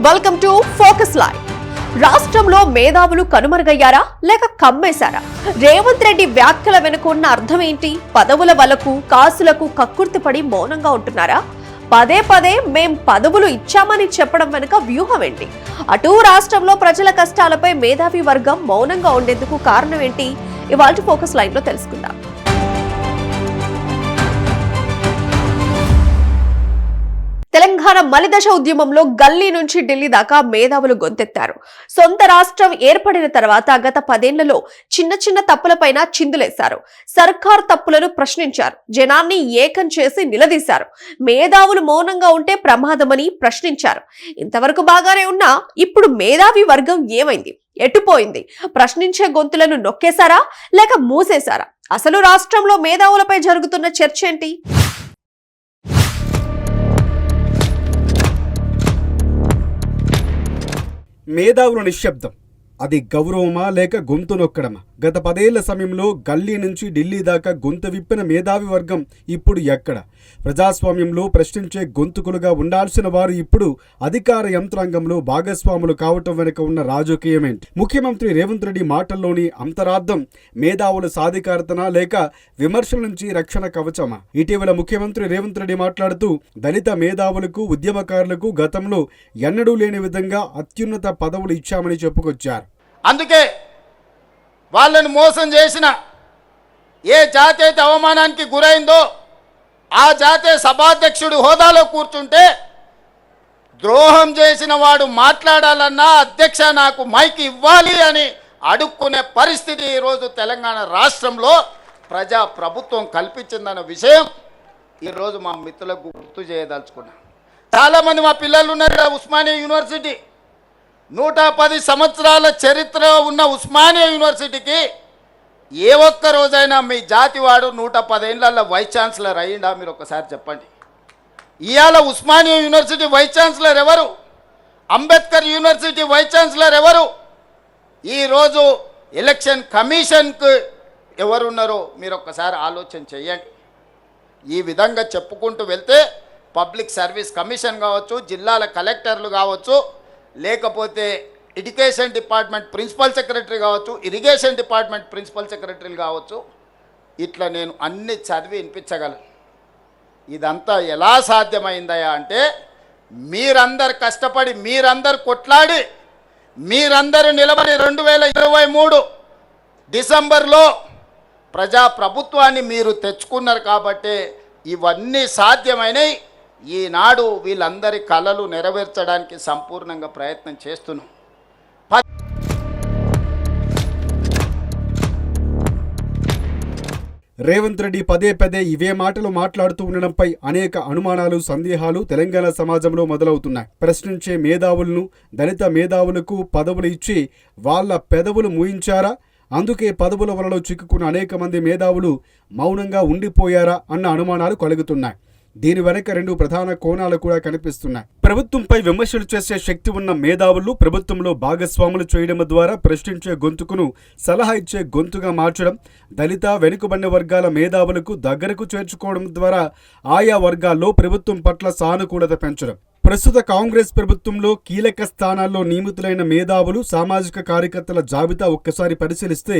Welcome to focus live. రాష్ట్రంలో మేధావులు కనుమరుగయ్యారా లేక కమ్మేశారా? రేవంత్ రెడ్డి వ్యాఖ్యల వెనుక ఉన్న అర్థం ఏంటి? పదవుల వలకు కాసులకు కక్కుర్తిపడి మౌనంగా ఉంటున్నారా? పదే పదే మేం పదవులు ఇచ్చామని చెప్పడం వెనుక వ్యూహం ఏంటి? అటు రాష్ట్రంలో ప్రజల కష్టాలపై మేధావి వర్గం మౌనంగా ఉండేందుకు కారణం ఏంటి? ఇవాళ ఫోకస్ లైవ్ లో తెలుసుకుందాం. తెలంగాణ మలిదశ ఉద్యమంలో గల్లీ నుంచి ఢిల్లీ దాకా మేధావులు గొంతెత్తారు. సొంత రాష్ట్రం ఏర్పడిన తర్వాత గత 10 ఏళ్లలో చిన్న చిన్న తప్పులపైన చిందులేశారు. సర్కార్ తప్పులను ప్రశ్నించారు. జనాన్ని ఏకం చేసి నిలదీశారు. మేధావులు మౌనంగా ఉంటే ప్రమాదమని ప్రశ్నించారు. ఇంతవరకు బాగానే ఉన్నా ఇప్పుడు మేధావి వర్గం ఏమైంది? ఎటుపోయింది? ప్రశ్నించే గొంతులను నొక్కేశారా లేక మూసేశారా? అసలు రాష్ట్రంలో మేధావులపై జరుగుతున్న చర్చ ఏంటి? మేధావుల నిశ్శబ్దం అది గౌరవమా లేక గొంతు నొక్కడమా? గత 10 ఏళ్ల సమయంలో గల్లీ నుంచి ఢిల్లీ దాకా గొంతు విప్పిన మేధావి వర్గం ఇప్పుడు ఎక్కడ? ప్రజాస్వామ్యంలో ప్రశ్నించే గొంతుకులుగా ఉండాల్సిన వారు ఇప్పుడు అధికార యంత్రాంగంలో భాగస్వాములు కావటం వెనుక ఉన్న రాజకీయమేంటి? ముఖ్యమంత్రి రేవంత్ రెడ్డి మాటల్లోని అంతరార్థం మేధావుల సాధికారతనా లేక విమర్శల నుంచి రక్షణ కవచమా? ఇటీవల ముఖ్యమంత్రి రేవంత్ రెడ్డి మాట్లాడుతూ దళిత మేధావులకు ఉద్యమకారులకు గతంలో ఎన్నడూ లేని విధంగా అత్యున్నత పదవులు ఇచ్చామని చెప్పుకొచ్చారు. అందుకే వాళ్ళని మోసం చేసిన ఏ జాతి అయితే అవమానానికి గురైందో ఆ జాతే సభాధ్యక్షుడు హోదాలో కూర్చుంటే ద్రోహం చేసిన వాడు మాట్లాడాలన్నా అధ్యక్ష నాకు మైక్ ఇవ్వాలి అని అడుక్కునే పరిస్థితి ఈరోజు తెలంగాణ రాష్ట్రంలో ప్రజా ప్రభుత్వం కల్పించిందన్న విషయం ఈరోజు మా మిత్రులకు గుర్తు చేయదలుచుకున్నా. చాలామంది మా పిల్లలు ఉన్నారు ఉస్మానియా యూనివర్సిటీ 110 సంవత్సరాల చరిత్ర ఉన్న ఉస్మానియా యూనివర్సిటీకి ఏ ఒక్క రోజైనా మీ జాతి వాడు 110 ఏళ్ల వైస్ ఛాన్సలర్ అయ్యిందా? మీరు ఒకసారి చెప్పండి. ఇవాళ ఉస్మానియా యూనివర్సిటీ వైస్ ఛాన్సలర్ ఎవరు? అంబేద్కర్ యూనివర్సిటీ వైస్ ఛాన్సలర్ ఎవరు? ఈరోజు ఎలక్షన్ కమిషన్కు ఎవరున్నారో మీరు ఒక్కసారి ఆలోచన చేయండి. ఈ విధంగా చెప్పుకుంటూ వెళ్తే పబ్లిక్ సర్వీస్ కమిషన్ కావచ్చు, జిల్లాల కలెక్టర్లు కావచ్చు, లేకపోతే ఎడ్యుకేషన్ డిపార్ట్మెంట్ ప్రిన్సిపల్ సెక్రటరీ కావచ్చు, ఇరిగేషన్ డిపార్ట్మెంట్ ప్రిన్సిపల్ సెక్రటరీలు కావచ్చు, ఇట్లా నేను అన్ని చదివి వినిపించగలను. ఇదంతా ఎలా సాధ్యమైందయా అంటే మీరందరు కష్టపడి, మీరందరు కొట్లాడి, మీరందరూ నిలబడి 2023 డిసెంబర్లో ప్రజాప్రభుత్వాన్ని మీరు తెచ్చుకున్నారు కాబట్టే ఇవన్నీ సాధ్యమైనవి. ఈనాడు వీళ్ళందరి కలలు నెరవేర్చడానికి సంపూర్ణంగా ప్రయత్నం చేస్తున్నాం. రేవంత్ రెడ్డి పదే పదే ఇవే మాటలు మాట్లాడుతూ ఉండడంపై అనేక అనుమానాలు, సందేహాలు తెలంగాణ సమాజంలో మొదలవుతున్నాయి. ప్రశ్నించే మేధావులను, దళిత మేధావులకు పదవులు ఇచ్చి వాళ్ళ పెదవులు మూయించారా? అందుకే పదవుల వలలో చిక్కుకున్న అనేక మంది మేధావులు మౌనంగా ఉండిపోయారా అన్న అనుమానాలు కలుగుతున్నాయి. దీని వెనక 2 ప్రధాన కోణాలు కూడా కనిపిస్తున్నాయి. ప్రభుత్వంపై విమర్శలు చేసే శక్తి ఉన్న మేధావులు ప్రభుత్వంలో భాగస్వాములు చేయడం ద్వారా ప్రశ్నించే గొంతుకును సలహా ఇచ్చే గొంతుగా మార్చడం, దళిత వెనుకబడిన వర్గాల మేధావులకు దగ్గరకు చేర్చుకోవడం ద్వారా ఆయా వర్గాల్లో ప్రభుత్వం పట్ల సానుకూలత పెంచడం. ప్రస్తుత కాంగ్రెస్ ప్రభుత్వంలో కీలక స్థానాల్లో నియమితులైన మేధావులు, సామాజిక కార్యకర్తల జాబితా ఒక్కసారి పరిశీలిస్తే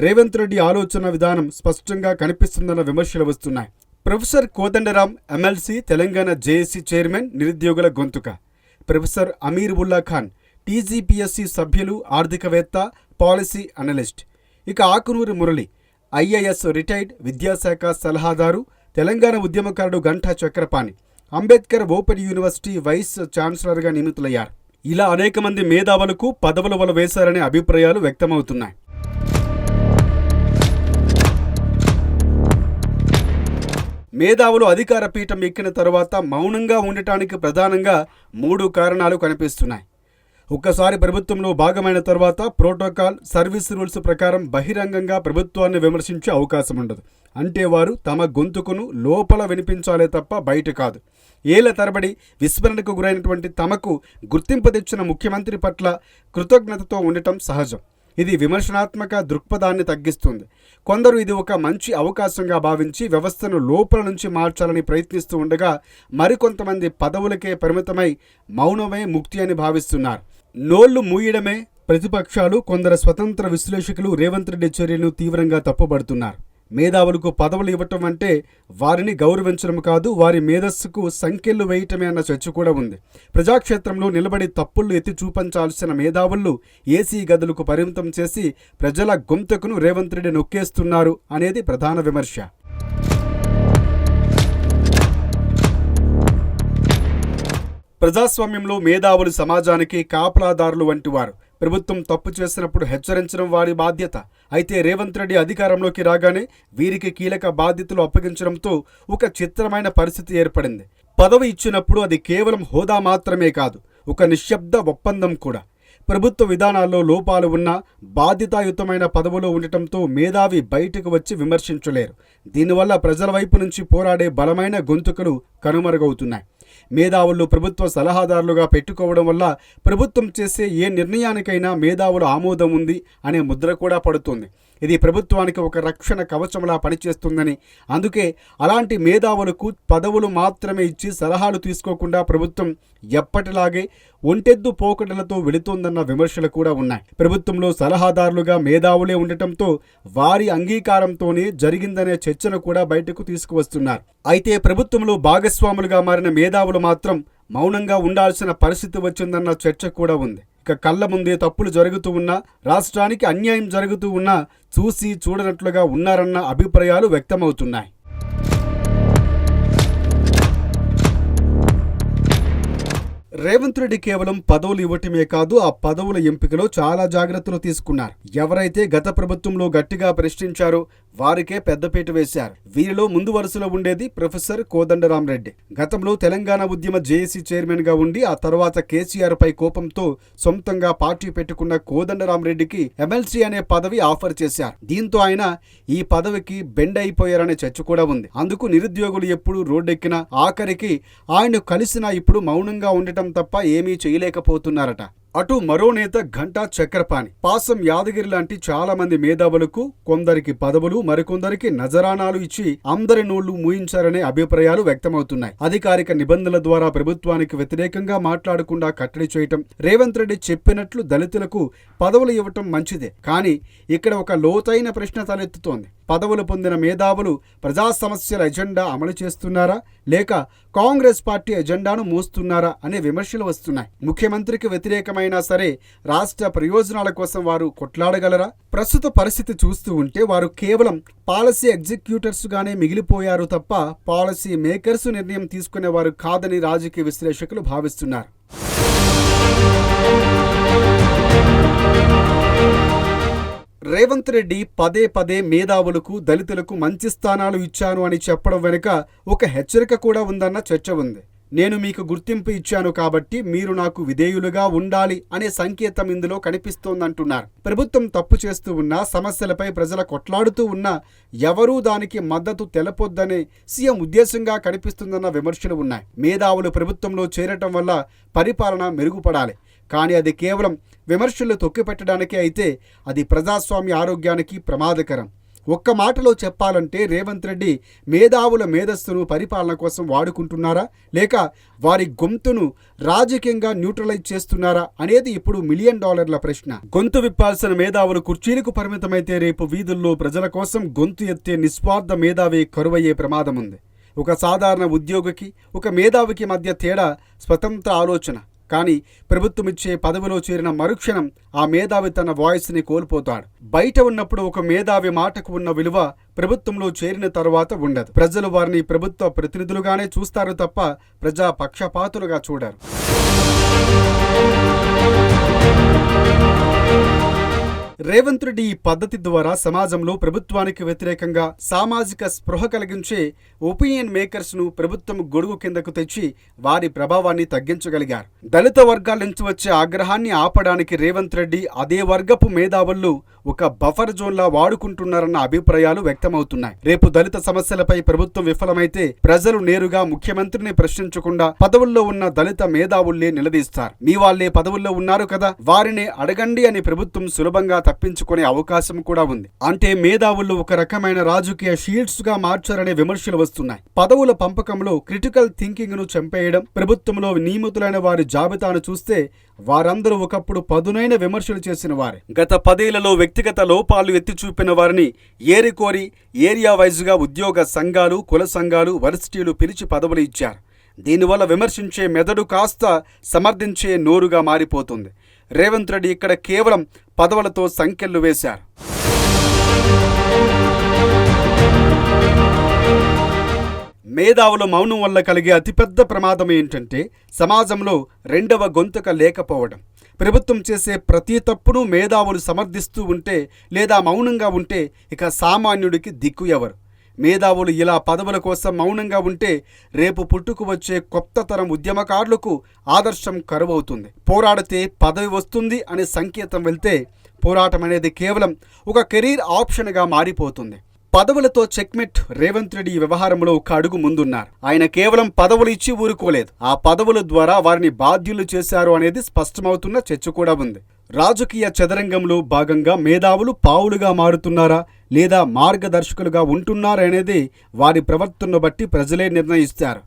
రేవంత్ రెడ్డి ఆలోచన విధానం స్పష్టంగా కనిపిస్తుందన్న విమర్శలు వస్తున్నాయి. Professor Kodandaram MLC, Telangana JAC chairman, నిరుద్యోగుల గొంతుక. ప్రొఫెసర్ అమీర్ ఉల్లా ఖాన్ టీజీపీఎస్సీ సభ్యులు, ఆర్థికవేత్త, పాలసీ అనలిస్ట్. ఇక ఆకునూరి మురళి ఐఏఎస్ రిటైర్డ్, విద్యాశాఖ సలహాదారు, తెలంగాణ ఉద్యమకారుడు Ghanta Chakrapani, Ambedkar open university vice ఛాన్సలర్గా నియమితులయ్యారు. ఇలా అనేక మంది మేధావులకు పదవుల వల వేశారనే అభిప్రాయాలు వ్యక్తమవుతున్నాయి. మేధావులు అధికార పీఠం ఎక్కిన తరువాత మౌనంగా ఉండటానికి ప్రధానంగా 3 కారణాలు కనిపిస్తున్నాయి. ఒక్కసారి ప్రభుత్వంలో భాగమైన తర్వాత ప్రోటోకాల్, సర్వీస్ రూల్స్ ప్రకారం బహిరంగంగా ప్రభుత్వాన్ని విమర్శించే అవకాశం ఉండదు. అంటే వారు తమ గొంతుకును లోపల వినిపించాలే తప్ప బయట కాదు. ఏళ్ల తరబడి విస్మరణకు గురైనటువంటి తమకు గుర్తింపు తెచ్చిన ముఖ్యమంత్రి పట్ల కృతజ్ఞతతో ఉండటం సహజం. ఇది విమర్శనాత్మక దృక్పథాన్ని తగ్గిస్తుంది. కొందరు ఇది ఒక మంచి అవకాశంగా భావించి వ్యవస్థను లోపల నుంచి మార్చాలని ప్రయత్నిస్తూ ఉండగా, మరికొంతమంది పదవులకే పరిమితమై మౌనమే ముక్తి అని భావిస్తున్నారు. నోళ్లు మూయడమే ప్రతిపక్షాలు, కొందరు స్వతంత్ర విశ్లేషకులు రేవంత్ రెడ్డి చర్యలను తీవ్రంగా తప్పుపడుతున్నారు. మేధావులకు పదవులు ఇవ్వటం అంటే వారిని గౌరవించడం కాదు, వారి మేధస్సుకు సంకెళ్లు వేయటమే అన్న చర్చ కూడా ఉంది. ప్రజాక్షేత్రంలో నిలబడి తప్పుళ్లు ఎత్తి చూపించాల్సిన మేధావులు ఏసీ గదులకు పరిమితం చేసి ప్రజల గొంతుకును రేవంత్ రెడ్డి నొక్కేస్తున్నారు అనేది ప్రధాన విమర్శ. ప్రజాస్వామ్యంలో మేధావులు సమాజానికి కాపలాదారులు వంటివారు. ప్రభుత్వం తప్పు చేసినప్పుడు హెచ్చరించడం వారి బాధ్యత. అయితే రేవంత్ రెడ్డి అధికారంలోకి రాగానే వీరికి కీలక బాధ్యతలు అప్పగించడంతో ఒక చిత్రమైన పరిస్థితి ఏర్పడింది. పదవి ఇచ్చినప్పుడు అది కేవలం హోదా మాత్రమే కాదు, ఒక నిశ్శబ్ద ఒప్పందం కూడా. ప్రభుత్వ విధానాల్లో లోపాలు ఉన్నా బాధ్యతాయుతమైన పదవులో ఉండటంతో మేధావి బయటకు వచ్చి విమర్శించలేరు. దీనివల్ల ప్రజల వైపు నుంచి పోరాడే బలమైన గొంతుకలు కనుమరుగవుతున్నాయి. మేధావులు ప్రభుత్వ సలహాదారులుగా పెట్టుకోవడం వల్ల ప్రభుత్వం చేసే ఏ నిర్ణయానికైనా మేధావుల ఆమోదం ఉంది అనే ముద్ర కూడా పడుతుంది. ఇది ప్రభుత్వానికి ఒక రక్షణ కవచంలా పనిచేస్తుందని, అందుకే అలాంటి మేధావులకు పదవులు మాత్రమే ఇచ్చి సలహాలు తీసుకోకుండా ప్రభుత్వం ఎప్పటిలాగే ఒంటెద్దు పోకడలతో వెళుతోందన్న విమర్శలు కూడా ఉన్నాయి. ప్రభుత్వంలో సలహాదారులుగా మేధావులే ఉండటంతో వారి అంగీకారంతోనే జరిగిందనే చర్చను కూడా బయటకు తీసుకువస్తున్నారు. అయితే ప్రభుత్వంలో భాగస్వాములుగా మారిన మేధావులు మాత్రం మౌనంగా ఉండాల్సిన పరిస్థితి వచ్చిందన్న చర్చ కూడా ఉంది. ఇక కళ్ళ ముందే తప్పులు జరుగుతూ ఉన్నా, రాష్ట్రానికి అన్యాయం జరుగుతూ ఉన్నా చూసి చూడనట్లుగా ఉన్నారన్న అభిప్రాయాలు వ్యక్తమవుతున్నాయి. రేవంత్ రెడ్డి కేవలం పదవులు ఇవ్వటమే కాదు, ఆ పదవుల ఎంపికలో చాలా జాగ్రత్తలు తీసుకున్నారు. ఎవరైతే గత ప్రభుత్వంలో గట్టిగా ప్రశ్నించారో వారికే పెద్దపీట వేశారు. వీరిలో ముందు వరుసలో ఉండేది ప్రొఫెసర్ కోదండరాంరెడ్డి. గతంలో తెలంగాణ ఉద్యమ జేఏసీ చైర్మన్ గా ఉండి ఆ తర్వాత కేసీఆర్ పై కోపంతో సొంతంగా పార్టీ పెట్టుకున్న కోదండరాంరెడ్డికి ఎమ్మెల్సీ అనే పదవి ఆఫర్ చేశారు. దీంతో ఆయన ఈ పదవికి బెండ్ అయిపోయారనే చర్చ కూడా ఉంది. అందుకు నిరుద్యోగులు ఎప్పుడు రోడ్డెక్కినా, ఆఖరికి ఆయన కలిసినా ఇప్పుడు మౌనంగా ఉండటం తప్ప ఏమీ చేయలేకపోతున్నారట. అటు మరో నేత ఘంటా చక్రపాణి, పాసం యాదగిరి లాంటి చాలా మంది మేధావులకు కొందరికి పదవులు, మరికొందరికి నజరానాలు ఇచ్చి అందరి నోళ్లు మూయించారనే అభిప్రాయాలు వ్యక్తమవుతున్నాయి. అధికారిక నిబంధనల ద్వారా ప్రభుత్వానికి వ్యతిరేకంగా మాట్లాడకుండా కట్టడి చేయటం, రేవంత్ రెడ్డి చెప్పినట్లు దళితులకు పదవులు ఇవ్వటం మంచిదే. కానీ ఇక్కడ ఒక లోతైన ప్రశ్న తలెత్తుతోంది. పదవులు పొందిన మేధావులు ప్రజా సమస్యల ఎజెండా అమలు చేస్తున్నారా, లేక కాంగ్రెస్ పార్టీ ఎజెండాను మోస్తున్నారా అనే విమర్శలు వస్తున్నాయి. ముఖ్యమంత్రికి వ్యతిరేకమైనా సరే రాష్ట్ర ప్రయోజనాల కోసం వారు కొట్లాడగలరా? ప్రస్తుత పరిస్థితి చూస్తూ ఉంటే వారు కేవలం పాలసీ ఎగ్జిక్యూటర్స్ గానే మిగిలిపోయారు తప్ప పాలసీ మేకర్స్ నిర్ణయం తీసుకునేవారు కాదని రాజకీయ విశ్లేషకులు భావిస్తున్నారు. రేవంత్ రెడ్డి పదే పదే మేధావులకు, దళితులకు మంచి స్థానాలు ఇచ్చాను అని చెప్పడం వెనుక ఒక హెచ్చరిక కూడా ఉందన్న చర్చ ఉంది. నేను మీకు గుర్తింపు ఇచ్చాను కాబట్టి మీరు నాకు విధేయులుగా ఉండాలి అనే సంకేతం ఇందులో కనిపిస్తోందంటున్నారు. ప్రభుత్వం తప్పు చేస్తూ ఉన్నా, సమస్యలపై ప్రజల కొట్లాడుతూ ఉన్నా ఎవరూ దానికి మద్దతు తెలపొద్దనే సీఎం ఉద్దేశంగా కనిపిస్తుందన్న విమర్శలు ఉన్నాయి. మేధావులు ప్రభుత్వంలో చేరటం వల్ల పరిపాలన మెరుగుపడాలి, కానీ అది కేవలం విమర్శలు తొక్కిపెట్టడానికే అయితే అది ప్రజాస్వామ్య ఆరోగ్యానికి ప్రమాదకరం. ఒక్క మాటలో చెప్పాలంటే రేవంత్ రెడ్డి మేధావుల మేధస్సును పరిపాలన కోసం వాడుకుంటున్నారా, లేక వారి గొంతును రాజకీయంగా న్యూట్రలైజ్ చేస్తున్నారా అనేది ఇప్పుడు $1 మిలియన్ ప్రశ్న. గొంతు విప్పాల్సిన మేధావులు కుర్చీలకు పరిమితమైతే రేపు వీధుల్లో ప్రజల కోసం గొంతు ఎత్తే నిస్వార్థ మేధావి కరువయ్యే ప్రమాదం ఉంది. ఒక సాధారణ ఉద్యోగికి, ఒక మేధావికి మధ్య తేడా స్వతంత్ర ఆలోచన. కానీ ప్రభుత్వం ఇచ్చే పదవిలో చేరిన మరుక్షణం ఆ మేధావి తన వాయిస్ని కోల్పోతాడు. బయట ఉన్నప్పుడు ఒక మేధావి మాటకు ఉన్న విలువ ప్రభుత్వంలో చేరిన తర్వాత ఉండదు. ప్రజలు వారిని ప్రభుత్వ ప్రతినిధులుగానే చూస్తారు తప్ప ప్రజా పక్షపాతులుగా చూడరు. రేవంత్ రెడ్డి ఈ పద్ధతి ద్వారా సమాజంలో ప్రభుత్వానికి వ్యతిరేకంగా సామాజిక స్పృహ కలిగించే ఒపీనియన్ మేకర్స్ ను ప్రభుత్వం గొడుగు కిందకు తెచ్చి వారి ప్రభావాన్ని తగ్గించగలిగారు. దళిత వర్గాల నుంచి వచ్చే ఆగ్రహాన్ని ఆపడానికి రేవంత్ రెడ్డి అదే వర్గపు మేధావులు ఒక బఫర్ జోన్లా వాడుకుంటున్నారన్న అభిప్రాయాలు వ్యక్తమవుతున్నాయి. రేపు దళిత సమస్యలపై ప్రభుత్వం విఫలమైతే ప్రజలు నేరుగా ముఖ్యమంత్రిని ప్రశ్నించకుండా పదవుల్లో ఉన్న దళిత మేధావుల్ని నిలదీస్తారు. మీ వాళ్లే పదవుల్లో ఉన్నారు కదా, వారినే అడగండి అని ప్రభుత్వం సులభంగా తప్పించుకునే అవకాశం కూడా ఉంది. అంటే మేధావులు ఒక రకమైన రాజకీయ షీల్డ్స్ గా మార్చారనే విమర్శలు వస్తున్నాయి. పదవుల పంపకంలో క్రిటికల్ థింకింగ్ ను చంపేయడం, ప్రభుత్వంలో నియమితులైన వారి జాబితాను చూస్తే వారందరూ ఒకప్పుడు పదునైన విమర్శలు చేసిన వారే. గత 10 ఏళ్లలో వ్యక్తిగత లోపాలు ఎత్తి చూపిన వారిని ఏరికోరి ఏరియా వైజ్గా ఉద్యోగ సంఘాలు, కుల సంఘాలు, వర్సిటీలు పిలిచి పదవులు ఇచ్చారు. దీనివల్ల విమర్శించే మెదడు కాస్త సమర్థించే నోరుగా మారిపోతుంది. రేవంత్ రెడ్డి ఇక్కడ కేవలం పదవులతో సంకెళ్లు వేశారు. మేధావుల మౌనం వల్ల కలిగే అతిపెద్ద ప్రమాదం ఏంటంటే సమాజంలో రెండవ గొంతుక లేకపోవడం. ప్రభుత్వం చేసే ప్రతి తప్పును మేధావులు సమర్థిస్తూ ఉంటే లేదా మౌనంగా ఉంటే ఇక సామాన్యుడికి దిక్కు ఎవరు? మేధావులు ఇలా పదవుల కోసం మౌనంగా ఉంటే రేపు పుట్టుకు వచ్చే కొత్త తరం ఉద్యమకారులకు ఆదర్శం కరువవుతుంది. పోరాడితే పదవి వస్తుంది అనే సంకేతం వెళ్తే పోరాటం అనేది కేవలం ఒక కెరీర్ ఆప్షన్గా మారిపోతుంది. పదవులతో చెక్మెట్ రేవంత్ రెడ్డి ఈ వ్యవహారంలో ఒక అడుగు ముందున్నారు. ఆయన కేవలం పదవులు ఇచ్చి ఊరుకోలేదు, ఆ పదవుల ద్వారా వారిని బాధ్యులు చేశారు అనేది స్పష్టమవుతున్న చర్చ కూడా ఉంది. రాజకీయ చదరంగంలో భాగంగా మేధావులు పావులుగా మారుతున్నారా లేదా మార్గదర్శకులుగా ఉంటున్నారా అనేది వారి ప్రవర్తనను బట్టి ప్రజలే నిర్ణయిస్తారు.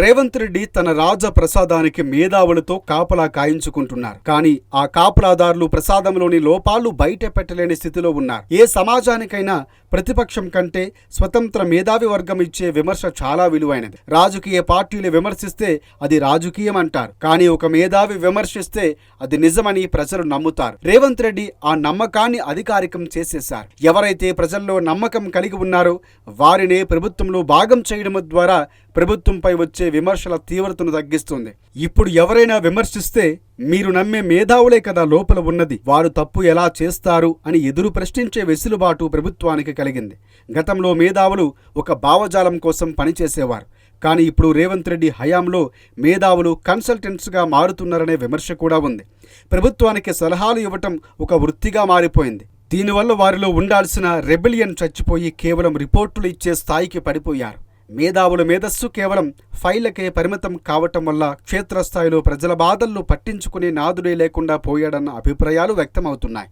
రేవంత్ రెడ్డి తన రాజప్రసాదానికి మేధావులతో కాపలా కాయించుకుంటున్నారు. కానీ ఆ కాపలాదారులు ప్రసాదంలోని లోపాలు బయట పెట్టలేని స్థితిలో ఉన్నారు. ఏ సమాజానికైనా ప్రతిపక్షం కంటే స్వతంత్ర మేధావి వర్గం ఇచ్చే విమర్శ చాలా విలువైనది. రాజకీయ పార్టీలు విమర్శిస్తే అది రాజకీయం అంటారు, కానీ ఒక మేధావి విమర్శిస్తే అది నిజమని ప్రజలు నమ్ముతారు. రేవంత్ రెడ్డి ఆ నమ్మకాన్ని అధికారికం చేసేశారు. ఎవరైతే ప్రజల్లో నమ్మకం కలిగి ఉన్నారో వారినే ప్రభుత్వంలో భాగం చేయడం ద్వారా ప్రభుత్వంపై వచ్చే విమర్శల తీవ్రతను తగ్గిస్తుంది. ఇప్పుడు ఎవరైనా విమర్శిస్తే మీరు నమ్మే మేధావులే కదా లోపల ఉన్నది, వారు తప్పు ఎలా చేస్తారు అని ఎదురు ప్రశ్నించే వెసులుబాటు ప్రభుత్వానికి కలిగింది. గతంలో మేధావులు ఒక భావజాలం కోసం పనిచేసేవారు, కానీ ఇప్పుడు రేవంత్ రెడ్డి హయాంలో మేధావులు కన్సల్టెంట్స్గా మారుతున్నారనే విమర్శ కూడా ఉంది. ప్రభుత్వానికి సలహాలు ఇవ్వటం ఒక వృత్తిగా మారిపోయింది. దీనివల్ల వారిలో ఉండాల్సిన రెబెలియన్ చచ్చిపోయి కేవలం రిపోర్టులు ఇచ్చే స్థాయికి పడిపోయారు. మేధావుల మేధస్సు కేవలం ఫైళ్లకే పరిమితం కావటం వల్ల క్షేత్రస్థాయిలో ప్రజల బాధలను పట్టించుకునే నాదుడే లేకుండా పోయాడన్న అభిప్రాయాలు వ్యక్తమవుతున్నాయి.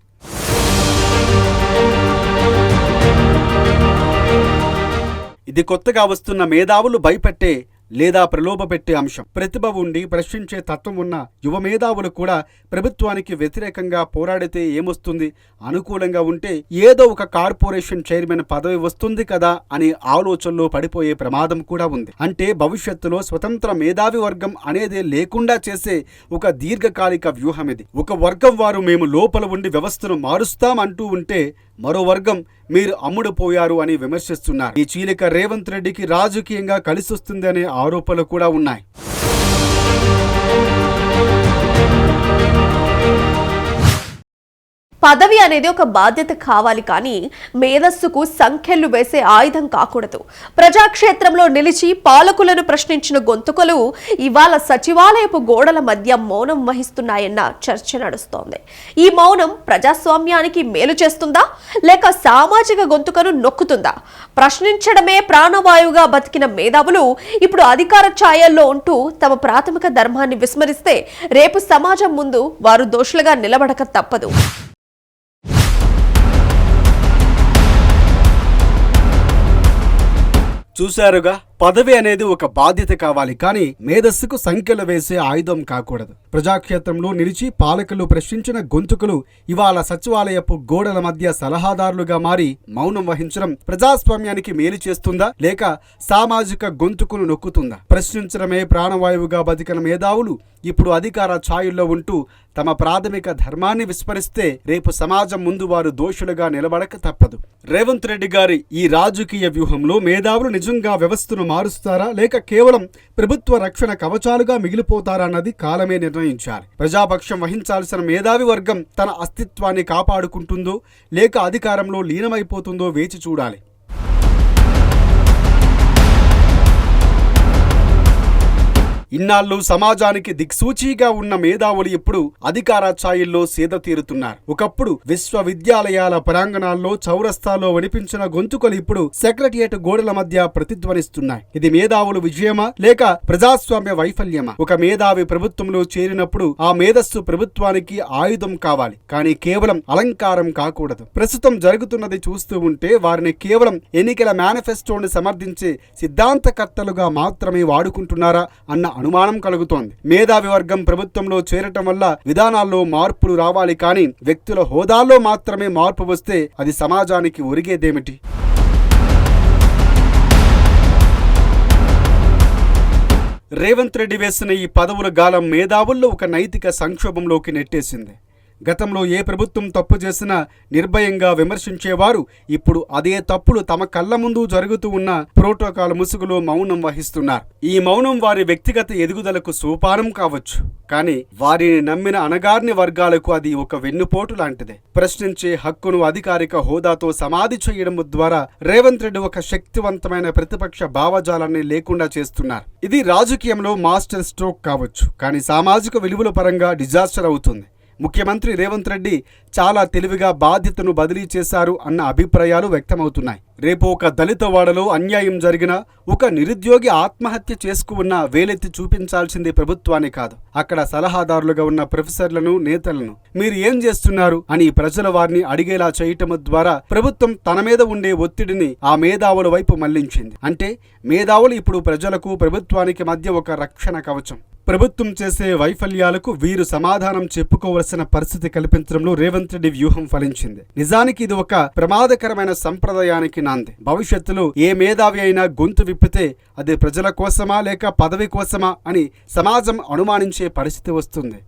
ఇది కొత్తగా వస్తున్న మేధావులు భయపెట్టే లేదా ప్రలోభపెట్టే అంశం. ప్రతిభ ఉండి ప్రశ్నించే తత్వం ఉన్న యువ మేధావులు కూడా ప్రభుత్వానికి వ్యతిరేకంగా పోరాడితే ఏమొస్తుంది, అనుకూలంగా ఉంటే ఏదో ఒక కార్పొరేషన్ చైర్మన్ పదవి వస్తుంది కదా అనే ఆలోచనలో పడిపోయే ప్రమాదం కూడా ఉంది. అంటే భవిష్యత్తులో స్వతంత్ర మేధావి వర్గం అనేదే లేకుండా చేసే ఒక దీర్ఘకాలిక వ్యూహం ఇది. ఒక వర్గం వారు మేము లోపల ఉండి వ్యవస్థను మారుస్తాం అంటూ ఉంటే మరో వర్గం మీరు అమ్ముడుపోయారు అని విమర్శిస్తున్నారు. ఈ చీలిక రేవంత్ రెడ్డికి రాజకీయంగా కలిసొస్తుంది అనే ఆరోపణలు కూడా ఉన్నాయి. పదవి అనేది ఒక బాధ్యత కావాలి, కానీ మేధస్సుకు సంఖ్యలు వేసే ఆయుధం కాకూడదు. ప్రజాక్షేత్రంలో నిలిచి పాలకులను ప్రశ్నించిన గొంతుకలు ఇవాళ సచివాలయపు గోడల మధ్య మౌనం వహిస్తున్నాయన్న చర్చ నడుస్తోంది. ఈ మౌనం ప్రజాస్వామ్యానికి మేలు చేస్తుందా లేక సామాజిక గొంతుకను నొక్కుతుందా? ప్రశ్నించడమే ప్రాణవాయువుగా బతికిన మేధావులు ఇప్పుడు అధికార ఛాయల్లో ఉంటూ తమ ప్రాథమిక ధర్మాన్ని విస్మరిస్తే రేపు సమాజం ముందు వారు దోషులుగా నిలబడక తప్పదు. చూశారుగా, పదవి అనేది ఒక బాధ్యత కావాలి, కానీ మేధస్సుకు సంఖ్యలు వేసే ఆయుధం కాకూడదు. ప్రజాక్షేత్రంలో నిలిచి పాలకులు ప్రశ్నించిన గొంతుకులు ఇవాళ సచివాలయపు గోడల మధ్య సలహాదారులుగా మారి మౌనం వహించడం ప్రజాస్వామ్యానికి మేలు చేస్తుందా లేక సామాజిక గొంతుకును నొక్కుతుందా? ప్రశ్నించడమే ప్రాణవాయువుగా బతికిన మేధావులు ఇప్పుడు అధికార ఛాయల్లో ఉంటూ తమ ప్రాథమిక ధర్మాన్ని విస్మరిస్తే రేపు సమాజం ముందు వారు దోషులుగా నిలబడక తప్పదు. రేవంత్ రెడ్డి గారి ఈ రాజకీయ వ్యూహంలో మేధావులు నిజంగా వ్యవస్థను మారుస్తారా లేక కేవలం ప్రభుత్వ రక్షణ కవచాలుగా మిగిలిపోతారా అన్నది కాలమే నిర్ణయించాలి. ప్రజాపక్షం వహించాల్సిన మేధావి వర్గం తన అస్తిత్వాన్ని కాపాడుకుంటుందో లేక అధికారంలో లీనమైపోతుందో వేచి చూడాలి. ఇన్నాళ్లు సమాజానికి దిక్సూచిగా ఉన్న మేధావులు ఇప్పుడు అధికార ఛాయిల్లో సేద తీరుతున్నారు. ఒకప్పుడు విశ్వవిద్యాలయాల ప్రాంగణాల్లో చౌరస్తాలో వినిపించిన గొంతుకలు ఇప్పుడు సెక్రటరియట్ గోడల మధ్య ప్రతిధ్వనిస్తున్నాయి. ఇది మేధావులు విజయమా లేక ప్రజాస్వామ్య వైఫల్యమా? ఒక మేధావి ప్రభుత్వంలో చేరినప్పుడు ఆ మేధస్సు ప్రభుత్వానికి ఆయుధం కావాలి, కానీ కేవలం అలంకారం కాకూడదు. ప్రస్తుతం జరుగుతున్నది చూస్తూ ఉంటే వారిని కేవలం ఎన్నికల మేనిఫెస్టోని సమర్థించే సిద్ధాంతకర్తలుగా మాత్రమే వాడుకుంటున్నారా అన్న అనుమానం కలుగుతోంది. మేధావి వర్గం ప్రభుత్వంలో చేరటం వల్ల విధానాల్లో మార్పులు రావాలి, కానీ వ్యక్తుల హోదాల్లో మాత్రమే మార్పు వస్తే అది సమాజానికి ఒరిగేదేమిటి? రేవంత్ రెడ్డి వేసిన ఈ పదవుల గాలం మేధావుల్లో ఒక నైతిక సంక్షోభంలోకి నెట్టేసింది. గతంలో ఏ ప్రభుత్వం తప్పు చేసినా నిర్భయంగా విమర్శించేవారు ఇప్పుడు అదే తప్పులు తమ కళ్ల ముందు జరుగుతూ ఉన్న ప్రోటోకాల్ ముసుగులో మౌనం వహిస్తున్నారు. ఈ మౌనం వారి వ్యక్తిగత ఎదుగుదలకు సోపానం కావచ్చు, కానీ వారిని నమ్మిన అణగారిన వర్గాలకు అది ఒక వెన్నుపోటు లాంటిదే. ప్రశ్నించే హక్కును అధికారిక హోదాతో సమాధి చేయడం ద్వారా రేవంత్ రెడ్డి ఒక శక్తివంతమైన ప్రతిపక్ష భావజాలాన్ని లేకుండా చేస్తున్నారు. ఇది రాజకీయంలో మాస్టర్ స్ట్రోక్ కావచ్చు, కానీ సామాజిక విలువల పరంగా డిజాస్టర్ అవుతుంది. ముఖ్యమంత్రి రేవంత్ రెడ్డి చాలా తెలివిగా బాధ్యతను బదిలీ చేశారు అన్న అభిప్రాయాలు వ్యక్తమవుతున్నాయి. రేపు ఒక దళిత వాడలో అన్యాయం జరిగినా ఒక నిరుద్యోగి ఆత్మహత్య చేసుకున్న వేలెత్తి చూపించాల్సింది ప్రభుత్వాన్ని కాదు, అక్కడ సలహాదారులుగా ఉన్న ప్రొఫెసర్లను, నేతలను. మీరు ఏం చేస్తున్నారు అని ప్రజల వారిని అడిగేలా చేయటం ద్వారా ప్రభుత్వం తన మీద ఉండే ఒత్తిడిని ఆ మేధావుల వైపు మళ్లించింది. అంటే మేధావులు ఇప్పుడు ప్రజలకు, ప్రభుత్వానికి మధ్య ఒక రక్షణ కవచం. ప్రభుత్వం చేసే వైఫల్యాలకు వీరు సమాధానం చెప్పుకోవలసిన పరిస్థితి కల్పించడంలో రేవంత్ రెడ్డి వ్యూహం ఫలించింది. నిజానికి ఇది ఒక ప్రమాదకరమైన సంప్రదాయానికి నాంది. భవిష్యత్తులో ఏ మేధావి అయినా గొంతు విప్పితే అది ప్రజల కోసమా లేక పదవి కోసమా అని సమాజం అనుమానించే పరిస్థితి వస్తుంది.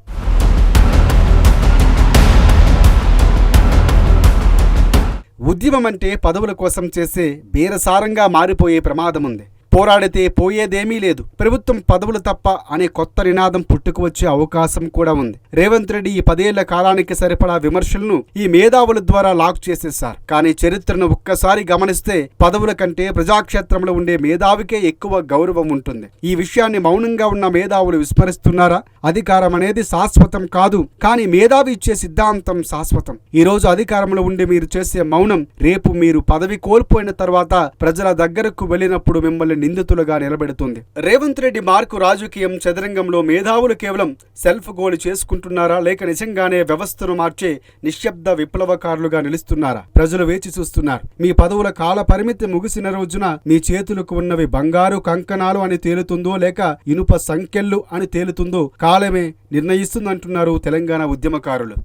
ఉద్యమం అంటే పదవుల కోసం చేసే బేరసారంగా మారిపోయే ప్రమాదం ఉంది. పోరాడితే పోయేదేమీ లేదు, ప్రభుత్వం పదవులు తప్ప అనే కొత్త నినాదం పుట్టుకువచ్చే అవకాశం కూడా ఉంది. రేవంత్ రెడ్డి ఈ 10 ఏళ్ల కాలానికి సరిపడా విమర్శలను ఈ మేధావుల ద్వారా లాక్ చేసేశారు. కానీ చరిత్రను ఒక్కసారి గమనిస్తే పదవుల కంటే ప్రజాక్షేత్రంలో ఉండే మేధావికే ఎక్కువ గౌరవం ఉంటుంది. ఈ విషయాన్ని మౌనంగా ఉన్న మేధావులు విస్మరిస్తున్నారా? అధికారం అనేది శాశ్వతం కాదు, కానీ మేధావి ఇచ్చే సిద్ధాంతం శాశ్వతం. ఈ రోజు అధికారంలో ఉండి మీరు చేసే మౌనం రేపు మీరు పదవి కోల్పోయిన తర్వాత ప్రజల దగ్గరకు వెళ్ళినప్పుడు మిమ్మల్ని నిందితులుగా నిలబెడుతుంది. రేవంత్ రెడ్డి మార్కు రాజకీయం చదరంగంలో మేధావులు కేవలం సెల్ఫ్ గోల్ చేసుకుంటున్నారా లేక నిజంగానే వ్యవస్థను మార్చే నిశ్శబ్ద విప్లవకారులుగా నిలుస్తున్నారా? ప్రజలు వేచి చూస్తున్నారు. మీ పదవుల కాల పరిమితి ముగిసిన రోజున మీ చేతులకు ఉన్నవి బంగారు కంకణాలు అని తేలుతుందో లేక ఇనుప సంఖ్యలు అని తేలుతుందో కాలమే నిర్ణయిస్తుందంటున్నారు తెలంగాణ ఉద్యమకారులు.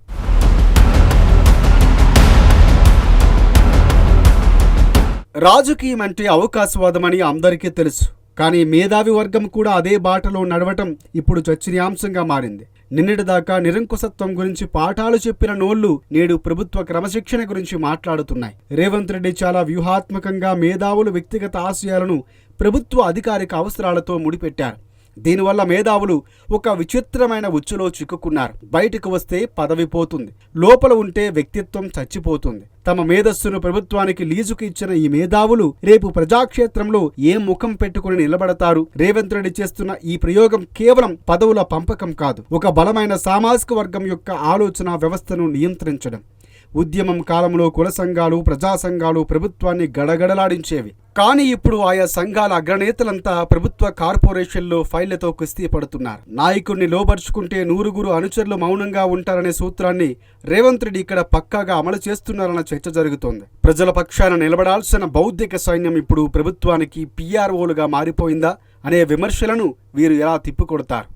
రాజకీయం అంటే అవకాశవాదమని అందరికీ తెలుసు, కానీ మేధావి వర్గం కూడా అదే బాటలో నడవటం ఇప్పుడు చర్చనీయాంశంగా మారింది. నిన్నటిదాకా నిరంకుశత్వం గురించి పాఠాలు చెప్పిన నోళ్లు నేడు ప్రభుత్వ క్రమశిక్షణ గురించి మాట్లాడుతున్నాయి. రేవంత్ రెడ్డి చాలా వ్యూహాత్మకంగా మేధావులు వ్యక్తిగత ఆశయాలను ప్రభుత్వ అధికారిక అవసరాలతో ముడిపెట్టారు. దీనివల్ల మేధావులు ఒక విచిత్రమైన ఉచ్చులో చిక్కుకున్నారు. బయటకు వస్తే పదవి పోతుంది, లోపల ఉంటే వ్యక్తిత్వం చచ్చిపోతుంది. తమ మేధస్సును ప్రభుత్వానికి లీజుకు ఇచ్చిన ఈ మేధావులు రేపు ప్రజాక్షేత్రంలో ఏ ముఖం పెట్టుకుని నిలబడతారు? రేవంత్ రెడ్డి చేస్తున్న ఈ ప్రయోగం కేవలం పదవుల పంపకం కాదు, ఒక బలమైన సామాజిక వర్గం యొక్క ఆలోచన వ్యవస్థను నియంత్రించడం. ఉద్యమం కాలంలో కుల సంఘాలు, ప్రజా సంఘాలు ప్రభుత్వాన్ని గడగడలాడించేవి. కానీ ఇప్పుడు ఆయా సంఘాల అగ్రనేతలంతా ప్రభుత్వ కార్పొరేషన్లో ఫైళ్లతో కుస్తీ పడుతున్నారు. నాయకుడిని లోబర్చుకుంటే 100 అనుచరులు మౌనంగా ఉంటారనే సూత్రాన్ని రేవంత్ రెడ్డి ఇక్కడ పక్కాగా అమలు చేస్తున్నారన్న చర్చ జరుగుతోంది. ప్రజల పక్షాన నిలబడాల్సిన బౌద్ధిక సైన్యం ఇప్పుడు ప్రభుత్వానికి PROలుగా మారిపోయిందా అనే విమర్శలను వీరు ఎలా తిప్పికొడతారు?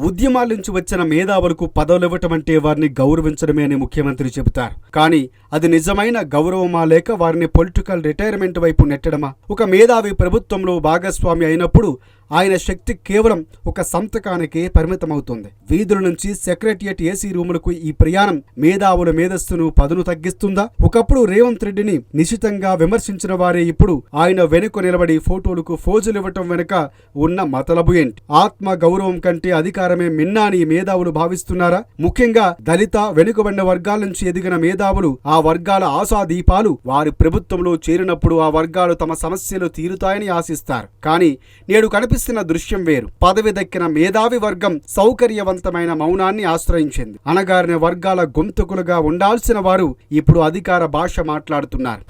ఉద్యమాల నుంచి వచ్చిన మేధావులకు పదవులు ఇవ్వటం అంటే వారిని గౌరవించడమే అని ముఖ్యమంత్రి చెబుతారు. కానీ అది నిజమైన గౌరవమా లేక వారిని పొలిటికల్ రిటైర్మెంట్ వైపు నెట్టడమా? ఒక మేధావి ప్రభుత్వంలో భాగస్వామి అయినప్పుడు ఆయన శక్తి కేవలం ఒక సంతకానికే పరిమితమవుతుంది. వీధుల నుంచి సెక్రటరియట్ ఏసీ రూములకు ఈ ప్రయాణం మేధావుల మేధస్సును పదును తగ్గిస్తుందా? ఒకప్పుడు రేవంత్ రెడ్డిని నిశితంగా విమర్శించిన వారే ఇప్పుడు ఆయన వెనుక నిలబడి ఫోటోలకు ఫోజులివ్వటం వెనుక ఉన్న మతలబు ఏంటి? ఆత్మ గౌరవం కంటే అధికారమే మిన్నా అని మేధావులు భావిస్తున్నారా? ముఖ్యంగా దళిత వెనుకబడిన వర్గాల నుంచి ఎదిగిన మేధావులు, ఆ వర్గాల ఆశాదీపాలు వారి ప్రభుత్వంలో చేరినప్పుడు ఆ వర్గాలు తమ సమస్యలు తీరుతాయని ఆశిస్తారు. కానీ నేడు కనిపిస్తున్న దృశ్యం వేరు. పదవి దక్కిన మేధావి వర్గం సౌకర్యవంతమైన మౌనాన్ని ఆశ్రయించింది. అణగారిన వర్గాల గొంతుకులుగా ఉండాల్సిన వారు ఇప్పుడు అధికార భాష మాట్లాడుతున్నారు.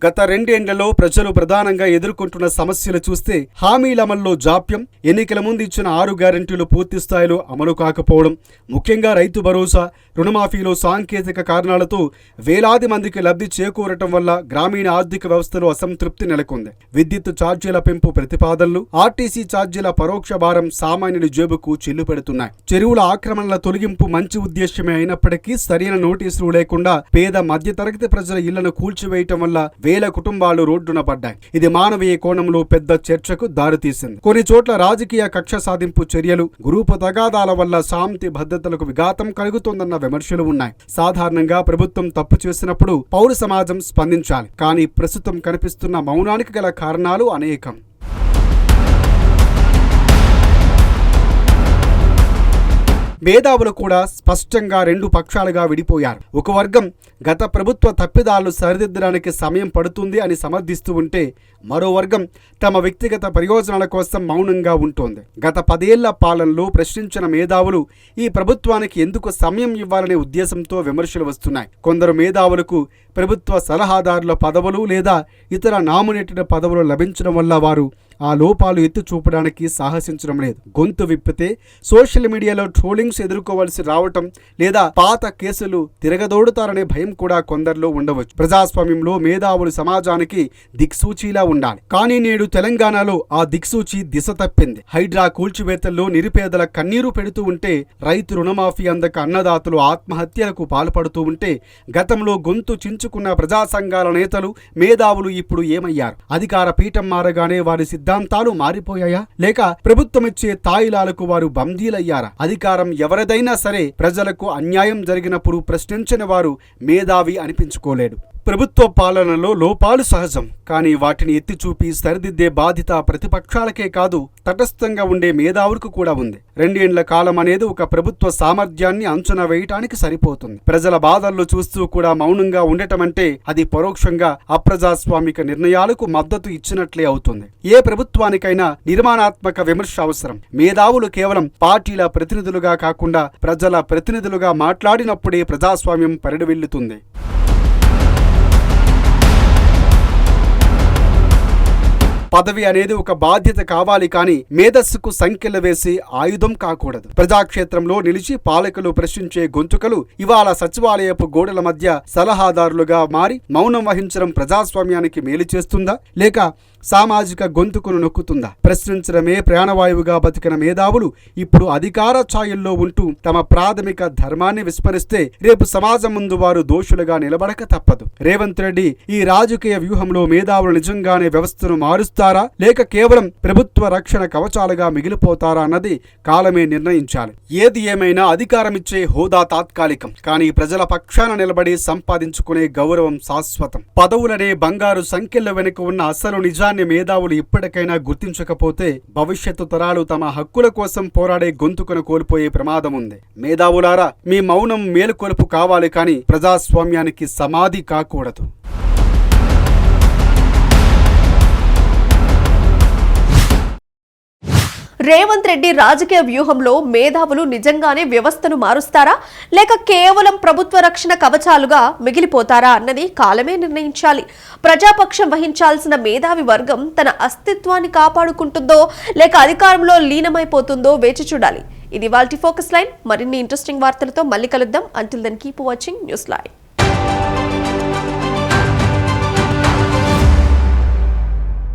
గత 2 ఏళ్లలో ప్రజలు ప్రధానంగా ఎదుర్కొంటున్న సమస్యలు చూస్తే హామీల అమల్లో జాప్యం, ఎన్నికల ముందు ఇచ్చిన 6 గ్యారెంటీలు పూర్తి స్థాయిలో అమలు కాకపోవడం, ముఖ్యంగా రైతు భరోసా, రుణమాఫీలో సాంకేతిక కారణాలతో వేలాది మందికి లబ్ధి చేకూరటం వల్ల గ్రామీణ ఆర్థిక వ్యవస్థలో అసంతృప్తి నెలకొంది. విద్యుత్ ఛార్జీల పెంపు ప్రతిపాదనలు, ఆర్టీసీ ఛార్జీల పరోక్ష భారం సామాన్యుడి జేబుకు చిల్లు పెడుతున్నాయి. చెరువుల ఆక్రమణల తొలగింపు మంచి ఉద్దేశ్యమే అయినప్పటికీ సరైన నోటీసులు లేకుండా పేద మధ్యతరగతి ప్రజల ఇళ్లను కూల్చివేయటం వల్ల వేల కుటుంబాలు రోడ్డున పడ్డాయి. ఇది మానవీయ కోణంలో పెద్ద చర్చకు దారితీసింది. కొన్ని చోట్ల రాజకీయ కక్ష సాధింపు చర్యలు, గ్రూపు తగాదాల వల్ల శాంతి భద్రతలకు విఘాతం కలుగుతోందన్న విమర్శలు ఉన్నాయి. సాధారణంగా ప్రభుత్వం తప్పు చేసినప్పుడు పౌర సమాజం స్పందించాలి. కానీ ప్రస్తుతం కనిపిస్తున్న మౌనానికి గల కారణాలు అనేకం. మేధావులు కూడా స్పష్టంగా 2 పక్షాలుగా విడిపోయారు. ఒక వర్గం గత ప్రభుత్వ తప్పిదాలను సరిదిద్దడానికి సమయం పడుతుంది అని సమర్థిస్తూ ఉంటే, మరో వర్గం తమ వ్యక్తిగత ప్రయోజనాల కోసం మౌనంగా ఉంటోంది. గత 10 ఏళ్ల పాలనలో ప్రశ్నించిన మేధావులు ఈ ప్రభుత్వానికి ఎందుకు సమయం ఇవ్వాలనే ఉద్దేశంతో విమర్శలు వస్తున్నాయి. కొందరు మేధావులకు ప్రభుత్వ సలహాదారుల పదవులు లేదా ఇతర నామినేటెడ్ పదవులు లభించడం వల్ల వారు ఆ లోపాలు ఎత్తి చూపడానికి సాహసించడం లేదు. గొంతు విప్పితే సోషల్ మీడియాలో ట్రోలింగ్స్ ఎదుర్కోవాల్సి రావటం లేదా పాత కేసులు తిరగదోడుతారనే భయం కూడా కొందరిలో ఉండవచ్చు. ప్రజాస్వామ్యంలో మేధావులు సమాజానికి దిక్సూచిలా ఉండాలి. కానీ నేడు తెలంగాణలో ఆ దిక్సూచి దిశ తప్పింది. హైడ్రా కూల్చివేతల్లో నిరుపేదల కన్నీరు పెడుతూ ఉంటే, రైతు రుణమాఫీ అందక అన్నదాతలు ఆత్మహత్యలకు పాల్పడుతూ ఉంటే, గతంలో గొంతు చించుకున్న ప్రజా సంఘాల నేతలు, మేధావులు ఇప్పుడు ఏమయ్యారు? అధికార పీఠం మారగానే వారి సిద్ధాంతాలు మారిపోయాయా? లేక ప్రభుత్వమిచ్చే తాయిలాలకు వారు బందీలయ్యారా? అధికారం ఎవరిదైనా సరే ప్రజలకు అన్యాయం జరిగినప్పుడు ప్రశ్నించిన వారు మేధావి అనిపించుకోలేడు. ప్రభుత్వ పాలనలో లోపాలు సహజం. కానీ వాటిని ఎత్తి చూపి సరిదిద్దే బాధ్యత ప్రతిపక్షాలకే కాదు, తటస్థంగా ఉండే మేధావులకు కూడా ఉంది. 2 ఏళ్ల కాలం అనేది ఒక ప్రభుత్వ సామర్థ్యాన్ని అంచనా వేయటానికి సరిపోతుంది. ప్రజల బాధల్లో చూస్తూ కూడా మౌనంగా ఉండటం అంటే అది పరోక్షంగా అప్రజాస్వామిక నిర్ణయాలకు మద్దతు ఇచ్చినట్లే అవుతుంది. ఏ ప్రభుత్వానికైనా నిర్మాణాత్మక విమర్శ అవసరం. మేధావులు కేవలం పార్టీల ప్రతినిధులుగా కాకుండా ప్రజల ప్రతినిధులుగా మాట్లాడినప్పుడే ప్రజాస్వామ్యం పరిడవిల్లుతుంది. పదవి అనేది ఒక బాధ్యత కావాలి, కానీ మేధస్సుకు సంఖ్యలు వేసి ఆయుధం కాకూడదు. ప్రజాక్షేత్రంలో నిలిచి పాలకులు ప్రశ్నించే గొంతుకలు ఇవాళ సచివాలయపు గోడల మధ్య సలహాదారులుగా మారి మౌనం వహించడం ప్రజాస్వామ్యానికి మేలు చేస్తుందా, లేక సామాజిక గొంతుకును నొక్కుతుందా? ప్రశ్నించడమే ప్రాణవాయువుగా బతికిన మేధావులు ఇప్పుడు అధికార ఛాయల్లో ఉంటూ తమ ప్రాథమిక ధర్మాన్ని విస్మరిస్తే రేపు సమాజం ముందు వారు దోషులుగా నిలబడక తప్పదు. రేవంత్ రెడ్డి ఈ రాజకీయ వ్యూహంలో మేధావులు నిజంగానే వ్యవస్థను మారుస్తారా, లేక కేవలం ప్రభుత్వ రక్షణ కవచాలుగా మిగిలిపోతారా అన్నది కాలమే నిర్ణయించాలి. ఏది ఏమైనా అధికారమిచ్చే హోదా తాత్కాలికం, కానీ ప్రజల పక్షాన నిలబడి సంపాదించుకునే గౌరవం శాశ్వతం. పదవులనే బంగారు సంఖ్యల వెనుక ఉన్న అసలు నిజాన్ని మేధావులు ఇప్పటికైనా గుర్తించకపోతే భవిష్యత్తు తరాలు తమ హక్కుల కోసం పోరాడే గొంతుకును కోల్పోయే ప్రమాదం ఉంది. మేధావులారా, మీ మౌనం మేలుకొలుపు కావాలి, కానీ ప్రజాస్వామ్యానికి సమాధి కాకూడదు. రేవంత్ రెడ్డి రాజకీయ వ్యూహంలో మేధావులు నిజంగానే వ్యవస్థను మారుస్తారా, లేక కేవలం ప్రభుత్వ రక్షణ కవచాలుగా మిగిలిపోతారా అన్నది కాలమే నిర్ణయించాలి. ప్రజాపక్షం వహించాల్సిన మేధావి వర్గం తన అస్తిత్వాన్ని కాపాడుకుంటుందో లేక అధికారంలో లీనమైపోతుందో వేచి చూడాలి. ఇది వాల్టి ఫోకస్ లైన్. మరిన్ని ఇంట్రెస్టింగ్ వార్తలతో మళ్ళీ కలుద్దాం. Until then keep watching news live.